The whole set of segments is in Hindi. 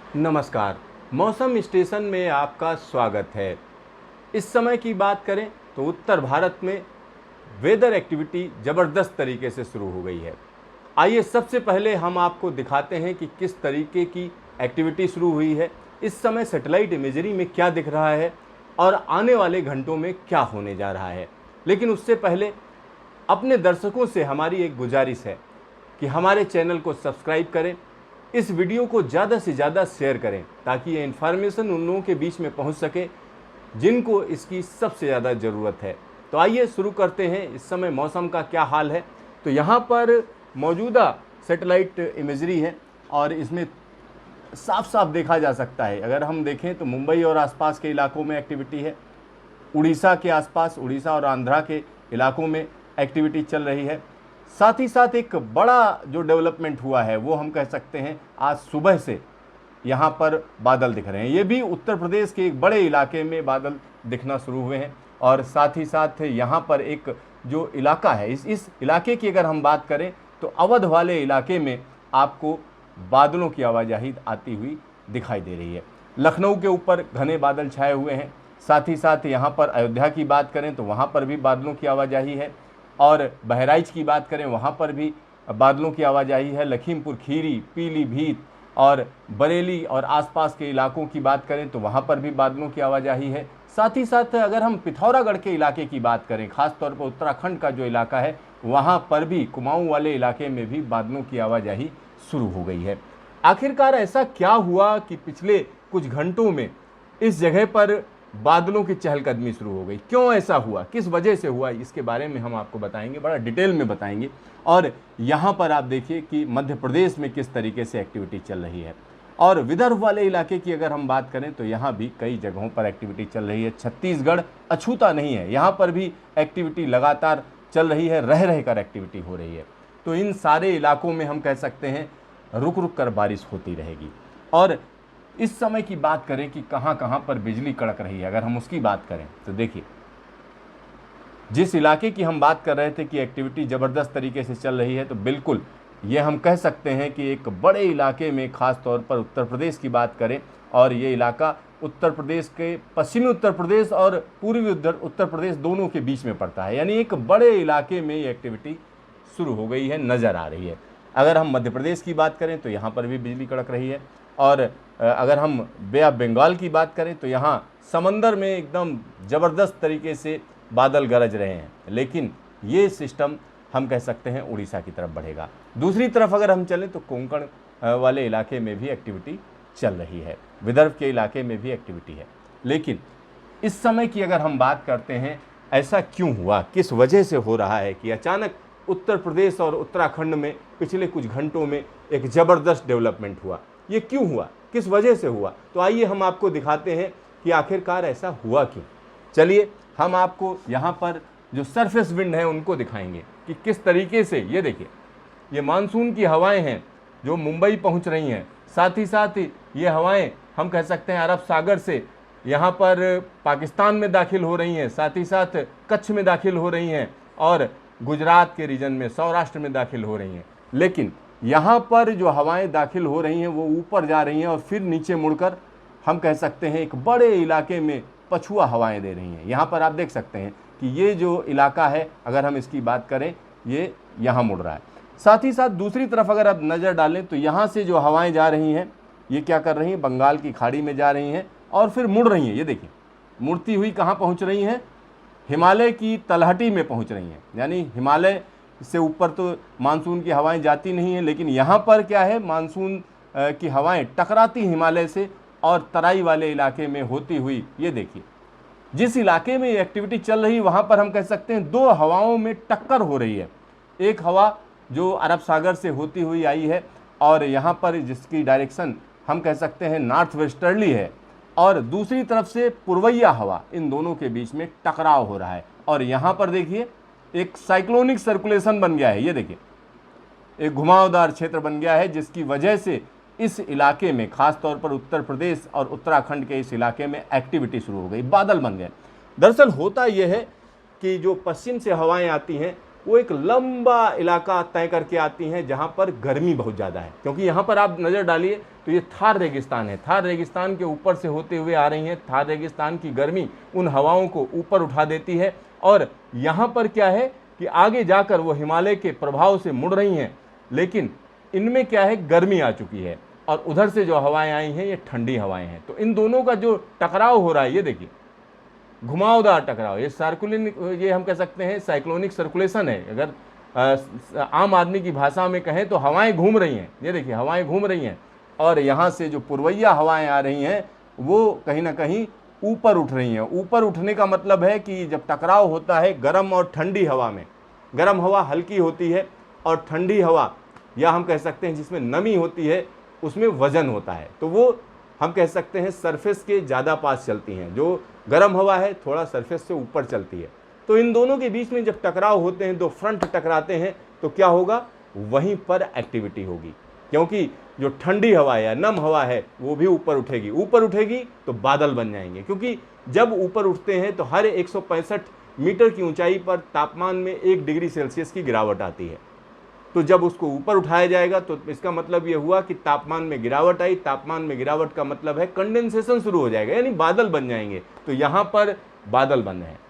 नमस्कार। मौसम स्टेशन में आपका स्वागत है। इस समय की बात करें तो उत्तर भारत में वेदर एक्टिविटी ज़बरदस्त तरीके से शुरू हो गई है। आइए सबसे पहले हम आपको दिखाते हैं कि किस तरीके की एक्टिविटी शुरू हुई है, इस समय सैटेलाइट इमेजरी में क्या दिख रहा है और आने वाले घंटों में क्या होने जा रहा है। लेकिन उससे पहले अपने दर्शकों से हमारी एक गुजारिश है कि हमारे चैनल को सब्सक्राइब करें, इस वीडियो को ज़्यादा से ज़्यादा शेयर करें ताकि ये इन्फॉर्मेशन उन लोगों के बीच में पहुंच सके जिनको इसकी सबसे ज़्यादा ज़रूरत है। तो आइए शुरू करते हैं। इस समय मौसम का क्या हाल है, तो यहाँ पर मौजूदा सैटेलाइट इमेजरी है और इसमें साफ साफ देखा जा सकता है। अगर हम देखें तो मुंबई और आसपास के इलाकों में एक्टिविटी है, उड़ीसा के आसपास, उड़ीसा और आंध्रा के इलाकों में एक्टिविटी चल रही है। साथ ही साथ एक बड़ा जो डेवलपमेंट हुआ है वो हम कह सकते हैं आज सुबह से यहाँ पर बादल दिख रहे हैं। ये भी उत्तर प्रदेश के एक बड़े इलाके में बादल दिखना शुरू हुए हैं और साथ ही साथ यहाँ पर एक जो इलाका है इस इलाके की अगर हम बात करें तो अवध वाले इलाके में आपको बादलों की आवाजाही आती हुई दिखाई दे रही है। लखनऊ के ऊपर घने बादल छाए हुए हैं। साथ ही साथ यहाँ पर अयोध्या की बात करें तो वहाँ पर भी बादलों की आवाजाही है और बहराइच की बात करें वहाँ पर भी बादलों की आवाजाही है। लखीमपुर खीरी, पीलीभीत और बरेली और आसपास के इलाकों की बात करें तो वहाँ पर भी बादलों की आवाजाही है। साथ ही साथ अगर हम पिथौरागढ़ के इलाके की बात करें, खास तौर पर उत्तराखंड का जो इलाका है वहाँ पर भी कुमाऊँ वाले इलाके में भी बादलों की आवाजाही शुरू हो गई है। आखिरकार ऐसा क्या हुआ कि पिछले कुछ घंटों में इस जगह पर बादलों की चहलकदमी शुरू हो गई? क्यों ऐसा हुआ, किस वजह से हुआ, इसके बारे में हम आपको बताएंगे, बड़ा डिटेल में बताएंगे। और यहाँ पर आप देखिए कि मध्य प्रदेश में किस तरीके से एक्टिविटी चल रही है और विदर्भ वाले इलाके की अगर हम बात करें तो यहाँ भी कई जगहों पर एक्टिविटी चल रही है। छत्तीसगढ़ अछूता नहीं है, यहाँ पर भी एक्टिविटी लगातार चल रही है, रह रह कर एक्टिविटी हो रही है। तो इन सारे इलाकों में हम कह सकते हैं रुक रुक कर बारिश होती रहेगी। और इस समय की बात करें कि कहां कहां पर बिजली कड़क रही है, अगर हम उसकी बात करें तो देखिए जिस इलाके की हम बात कर रहे थे कि एक्टिविटी ज़बरदस्त तरीके से चल रही है, तो बिल्कुल ये हम कह सकते हैं कि एक बड़े इलाके में, खास तौर पर उत्तर प्रदेश की बात करें और ये इलाका उत्तर प्रदेश के पश्चिमी उत्तर प्रदेश और पूर्वी उत्तर प्रदेश दोनों के बीच में पड़ता है। यानी एक बड़े इलाके में ये एक्टिविटी शुरू हो गई है, नज़र आ रही है। अगर हम मध्य प्रदेश की बात करें तो यहाँ पर भी बिजली कड़क रही है और अगर हम बे ऑफ बंगाल की बात करें तो यहाँ समंदर में एकदम ज़बरदस्त तरीके से बादल गरज रहे हैं। लेकिन ये सिस्टम हम कह सकते हैं उड़ीसा की तरफ बढ़ेगा। दूसरी तरफ अगर हम चलें तो कोंकण वाले इलाके में भी एक्टिविटी चल रही है, विदर्भ के इलाके में भी एक्टिविटी है। लेकिन इस समय की अगर हम बात करते हैं ऐसा क्यों हुआ, किस वजह से हो रहा है कि अचानक उत्तर प्रदेश और उत्तराखंड में पिछले कुछ घंटों में एक ज़बरदस्त डेवलपमेंट हुआ, ये क्यों हुआ, किस वजह से हुआ? तो आइए हम आपको दिखाते हैं कि आखिरकार ऐसा हुआ क्यों। चलिए हम आपको यहाँ पर जो सरफेस विंड है उनको दिखाएंगे कि किस तरीके से, ये देखिए ये मानसून की हवाएं हैं जो मुंबई पहुँच रही हैं। साथ ही साथ ये हवाएं हम कह सकते हैं अरब सागर से यहाँ पर पाकिस्तान में दाखिल हो रही हैं, साथ ही साथ कच्छ में दाखिल हो रही हैं और गुजरात के रीजन में, सौराष्ट्र में दाखिल हो रही हैं। लेकिन यहाँ पर जो हवाएं दाखिल हो रही हैं वो ऊपर जा रही हैं और फिर नीचे मुड़कर हम कह सकते हैं एक बड़े इलाके में पछुआ हवाएं दे रही हैं। यहाँ पर आप देख सकते हैं कि ये जो इलाका है, अगर हम इसकी बात करें, ये यहाँ मुड़ रहा है। साथ ही साथ दूसरी तरफ अगर आप नज़र डालें तो यहाँ से जो हवाएं जा रही हैं ये क्या कर रही हैं, बंगाल की खाड़ी में जा रही हैं और फिर मुड़ रही हैं। ये देखिए मुड़ती हुई कहाँ पहुँच रही हैं, हिमालय की तलहटी में पहुँच रही हैं। यानी हिमालय से ऊपर तो मानसून की हवाएं जाती नहीं हैं, लेकिन यहाँ पर क्या है, मानसून की हवाएं टकराती हिमालय से और तराई वाले इलाके में होती हुई, ये देखिए जिस इलाके में ये एक्टिविटी चल रही वहाँ पर हम कह सकते हैं दो हवाओं में टक्कर हो रही है। एक हवा जो अरब सागर से होती हुई आई है और यहाँ पर जिसकी डायरेक्शन हम कह सकते हैं नॉर्थ वेस्टर्ली है, और दूसरी तरफ से पूर्वैया हवा, इन दोनों के बीच में टकराव हो रहा है। और यहाँ पर देखिए एक साइक्लोनिक सर्कुलेशन बन गया है, ये देखिए एक घुमावदार क्षेत्र बन गया है जिसकी वजह से इस इलाके में, खास तौर पर उत्तर प्रदेश और उत्तराखंड के इस इलाके में एक्टिविटी शुरू हो गई, बादल बन गए। दरअसल होता यह है कि जो पश्चिम से हवाएं आती हैं वो एक लंबा इलाका तय करके आती हैं जहां पर गर्मी बहुत ज़्यादा है। क्योंकि यहाँ पर आप नज़र डालिए तो ये थार रेगिस्तान है, थार रेगिस्तान के ऊपर से होते हुए आ रही हैं। थार रेगिस्तान की गर्मी उन हवाओं को ऊपर उठा देती है और यहाँ पर क्या है कि आगे जाकर वो हिमालय के प्रभाव से मुड़ रही हैं, लेकिन इनमें क्या है, गर्मी आ चुकी है और उधर से जो हवाएं आई हैं ये ठंडी हवाएं हैं। तो इन दोनों का जो टकराव हो रहा है, ये देखिए घुमावदार टकराव, ये सर्कुलिन, ये हम कह सकते हैं साइक्लोनिक सर्कुलेशन है। अगर आम आदमी की भाषा में कहें तो हवाएं घूम रही हैं, ये देखिए हवाएं घूम रही हैं और यहाँ से जो पूर्वइया हवाएं आ रही हैं वो कहीं ना कहीं ऊपर उठ रही हैं। ऊपर उठने का मतलब है कि जब टकराव होता है गर्म और ठंडी हवा में, गर्म हवा हल्की होती है और ठंडी हवा या हम कह सकते हैं जिसमें नमी होती है उसमें वजन होता है, तो वो हम कह सकते हैं सरफेस के ज़्यादा पास चलती हैं। जो गर्म हवा है थोड़ा सरफेस से ऊपर चलती है। तो इन दोनों के बीच में जब टकराव होते हैं, दो फ्रंट टकराते हैं, तो क्या होगा, वहीं पर एक्टिविटी होगी। क्योंकि जो ठंडी हवा है या नम हवा है वो भी ऊपर उठेगी, ऊपर उठेगी तो बादल बन जाएंगे। क्योंकि जब ऊपर उठते हैं तो हर 165 मीटर की ऊंचाई पर तापमान में 1 डिग्री सेल्सियस की गिरावट आती है। तो जब उसको ऊपर उठाया जाएगा तो इसका मतलब ये हुआ कि तापमान में गिरावट आई। तापमान में गिरावट का मतलब है कंडेंसेशन शुरू हो जाएगा, यानी बादल बन जाएंगे। तो यहाँ पर बादल बन रहे हैं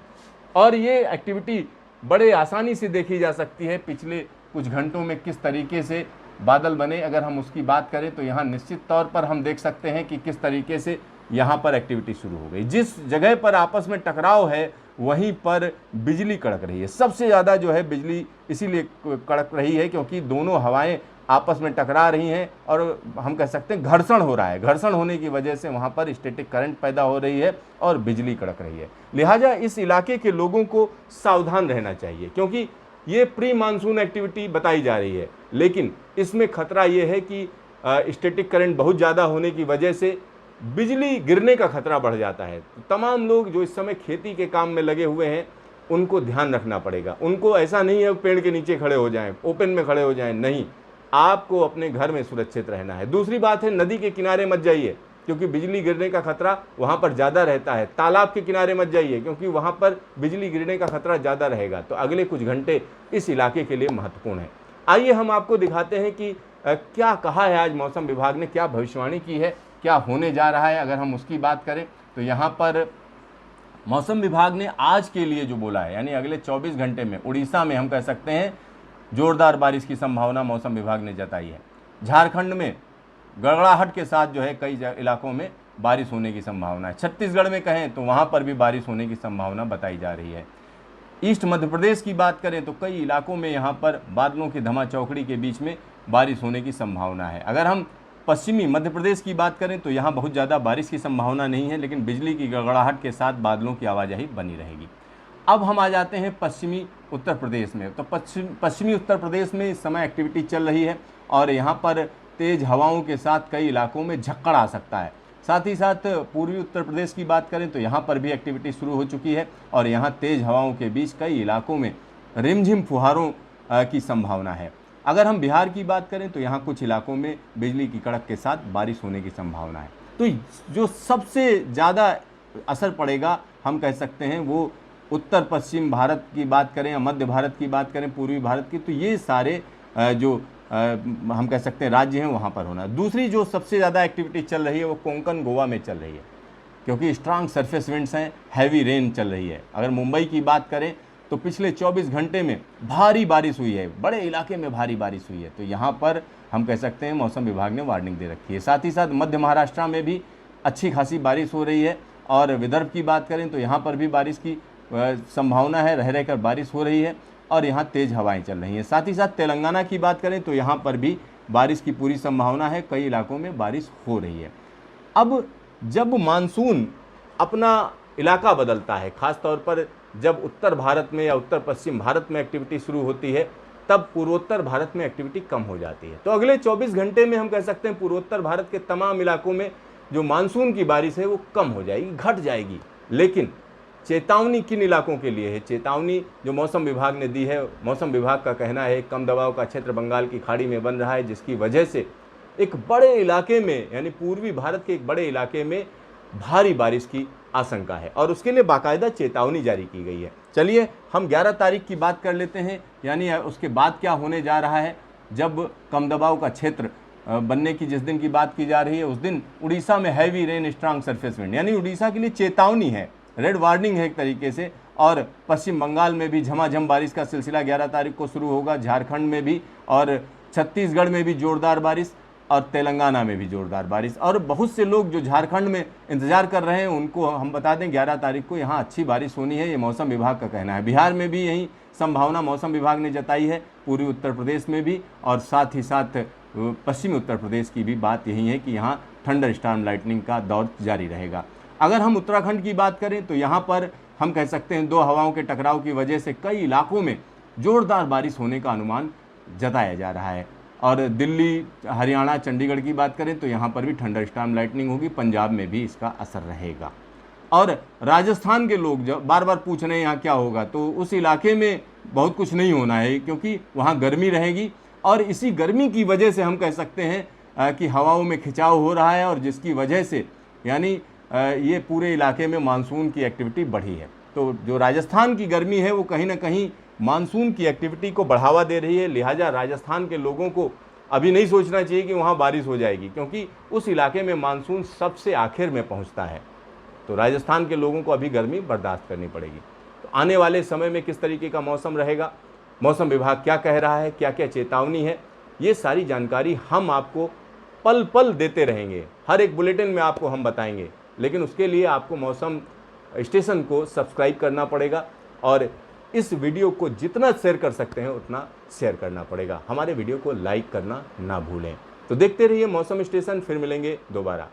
और ये एक्टिविटी बड़े आसानी से देखी जा सकती है। पिछले कुछ घंटों में किस तरीके से बादल बने, अगर हम उसकी बात करें तो यहाँ निश्चित तौर पर हम देख सकते हैं कि किस तरीके से यहाँ पर एक्टिविटी शुरू हो गई। जिस जगह पर आपस में टकराव है वहीं पर बिजली कड़क रही है। सबसे ज़्यादा जो है बिजली इसीलिए कड़क रही है क्योंकि दोनों हवाएं आपस में टकरा रही हैं और हम कह सकते हैं घर्षण हो रहा है। घर्षण होने की वजह से वहाँ पर स्टैटिक करंट पैदा हो रही है और बिजली कड़क रही है। लिहाजा इस इलाके के लोगों को सावधान रहना चाहिए क्योंकि ये प्री मानसून एक्टिविटी बताई जा रही है, लेकिन इसमें खतरा ये है कि स्टैटिक करंट बहुत ज़्यादा होने की वजह से बिजली गिरने का खतरा बढ़ जाता है। तो तमाम लोग जो इस समय खेती के काम में लगे हुए हैं उनको ध्यान रखना पड़ेगा। उनको ऐसा नहीं है पेड़ के नीचे खड़े हो जाएं, ओपन में खड़े हो जाएं, नहीं, आपको अपने घर में सुरक्षित रहना है। दूसरी बात है, नदी के किनारे मत जाइए क्योंकि बिजली गिरने का खतरा वहाँ पर ज़्यादा रहता है। तालाब के किनारे मत जाइए क्योंकि वहाँ पर बिजली गिरने का खतरा ज़्यादा रहेगा। तो अगले कुछ घंटे इस इलाके के लिए महत्वपूर्ण है। आइए हम आपको दिखाते हैं कि क्या कहा है आज मौसम विभाग ने, क्या भविष्यवाणी की है, क्या होने जा रहा है। अगर हम उसकी बात करें तो यहाँ पर मौसम विभाग ने आज के लिए जो बोला है, यानी अगले 24 घंटे में उड़ीसा में हम कह सकते हैं जोरदार बारिश की संभावना मौसम विभाग ने जताई है। झारखंड में गड़गड़ाहट के साथ जो है कई इलाकों में बारिश होने की संभावना है। छत्तीसगढ़ में कहें तो वहाँ पर भी बारिश होने की संभावना बताई जा रही है। ईस्ट मध्य प्रदेश की बात करें तो कई इलाकों में यहाँ पर बादलों की धमाचौकड़ी के बीच में बारिश होने की संभावना है। अगर हम पश्चिमी मध्य प्रदेश की बात करें तो यहाँ बहुत ज़्यादा बारिश की संभावना नहीं है, लेकिन बिजली की गड़गड़ाहट के साथ बादलों की आवाजाही बनी रहेगी। अब हम आ जाते हैं पश्चिमी उत्तर प्रदेश में। तो पश्चिमी उत्तर प्रदेश में इस समय एक्टिविटी चल रही है और यहाँ पर तेज़ हवाओं के साथ कई इलाकों में झक्कड़ आ सकता है। साथ ही साथ पूर्वी उत्तर प्रदेश की बात करें तो यहाँ पर भी एक्टिविटी शुरू हो चुकी है और यहाँ तेज़ हवाओं के बीच कई इलाकों में रिमझिम फुहारों की संभावना है। अगर हम बिहार की बात करें तो यहाँ कुछ इलाकों में बिजली की कड़क के साथ बारिश होने की संभावना है। तो जो सबसे ज़्यादा असर पड़ेगा हम कह सकते हैं वो उत्तर पश्चिम भारत की बात करें या मध्य भारत की बात करें, पूर्वी भारत की, तो ये सारे जो हम कह सकते हैं राज्य हैं वहाँ पर होना। दूसरी जो सबसे ज़्यादा एक्टिविटी चल रही है वो कोंकण गोवा में चल रही है क्योंकि स्ट्रांग सरफेस विंड्स हैं, हैवी रेन चल रही है। अगर मुंबई की बात करें तो पिछले 24 घंटे में भारी बारिश हुई है, बड़े इलाके में भारी बारिश हुई है। तो यहाँ पर हम कह सकते हैं मौसम विभाग ने वार्निंग दे रखी है। साथ ही साथ मध्य महाराष्ट्र में भी अच्छी खासी बारिश हो रही है और विदर्भ की बात करें तो यहाँ पर भी बारिश की संभावना है, रह रहकर बारिश हो रही है और यहाँ तेज़ हवाएं चल रही हैं। साथ ही साथ तेलंगाना की बात करें तो यहाँ पर भी बारिश की पूरी संभावना है, कई इलाकों में बारिश हो रही है। अब जब मानसून अपना इलाका बदलता है, ख़ास तौर पर जब उत्तर भारत में या उत्तर पश्चिम भारत में एक्टिविटी शुरू होती है तब पूर्वोत्तर भारत में एक्टिविटी कम हो जाती है। तो अगले 24 घंटे में हम कह सकते हैं पूर्वोत्तर भारत के तमाम इलाकों में जो मानसून की बारिश है वो कम हो जाएगी, घट जाएगी। लेकिन चेतावनी किन इलाकों के लिए है? चेतावनी जो मौसम विभाग ने दी है, मौसम विभाग का कहना है कम दबाव का क्षेत्र बंगाल की खाड़ी में बन रहा है जिसकी वजह से एक बड़े इलाके में यानी पूर्वी भारत के एक बड़े इलाके में भारी बारिश की आशंका है और उसके लिए बाकायदा चेतावनी जारी की गई है। चलिए हम 11 तारीख की बात कर लेते हैं, यानी उसके बाद क्या होने जा रहा है। जब कम दबाव का क्षेत्र बनने की जिस दिन की बात की जा रही है, उस दिन उड़ीसा में heavy rain strong surface wind, यानी उड़ीसा के लिए चेतावनी है, रेड वार्निंग है एक तरीके से। और पश्चिम बंगाल में भी झमाझम बारिश का सिलसिला 11 तारीख को शुरू होगा, झारखंड में भी, और छत्तीसगढ़ में भी जोरदार बारिश, और तेलंगाना में भी जोरदार बारिश। और बहुत से लोग जो झारखंड में इंतजार कर रहे हैं उनको हम बता दें 11 तारीख को यहाँ अच्छी बारिश होनी है, ये मौसम विभाग का कहना है। बिहार में भी यही संभावना मौसम विभाग ने जताई है, पूर्वी उत्तर प्रदेश में भी, और साथ ही साथ पश्चिमी उत्तर प्रदेश की भी बात यही है कि यहाँ थंडर स्टॉर्म लाइटनिंग का दौर जारी रहेगा। अगर हम उत्तराखंड की बात करें तो यहाँ पर हम कह सकते हैं 2 हवाओं के टकराव की वजह से कई इलाकों में जोरदार बारिश होने का अनुमान जताया जा रहा है। और दिल्ली, हरियाणा, चंडीगढ़ की बात करें तो यहाँ पर भी थंडर स्टॉर्म लाइटनिंग होगी, पंजाब में भी इसका असर रहेगा। और राजस्थान के लोग जब बार बार पूछ रहे हैं यहाँ क्या होगा, तो उस इलाके में बहुत कुछ नहीं होना है, क्योंकि वहाँ गर्मी रहेगी। और इसी गर्मी की वजह से हम कह सकते हैं कि हवाओं में खिंचाव हो रहा है, और जिसकी वजह से यानी ये पूरे इलाके में मानसून की एक्टिविटी बढ़ी है। तो जो राजस्थान की गर्मी है वो कहीं ना कहीं मानसून की एक्टिविटी को बढ़ावा दे रही है। लिहाजा राजस्थान के लोगों को अभी नहीं सोचना चाहिए कि वहाँ बारिश हो जाएगी, क्योंकि उस इलाके में मानसून सबसे आखिर में पहुँचता है। तो राजस्थान के लोगों को अभी गर्मी बर्दाश्त करनी पड़ेगी। तो आने वाले समय में किस तरीके का मौसम रहेगा, मौसम विभाग क्या कह रहा है, क्या क्या चेतावनी है, ये सारी जानकारी हम आपको पल पल देते रहेंगे। हर एक बुलेटिन में आपको हम बताएंगे, लेकिन उसके लिए आपको मौसम स्टेशन को सब्सक्राइब करना पड़ेगा, और इस वीडियो को जितना शेयर कर सकते हैं उतना शेयर करना पड़ेगा। हमारे वीडियो को लाइक करना ना भूलें। तो देखते रहिए मौसम स्टेशन, फिर मिलेंगे दोबारा।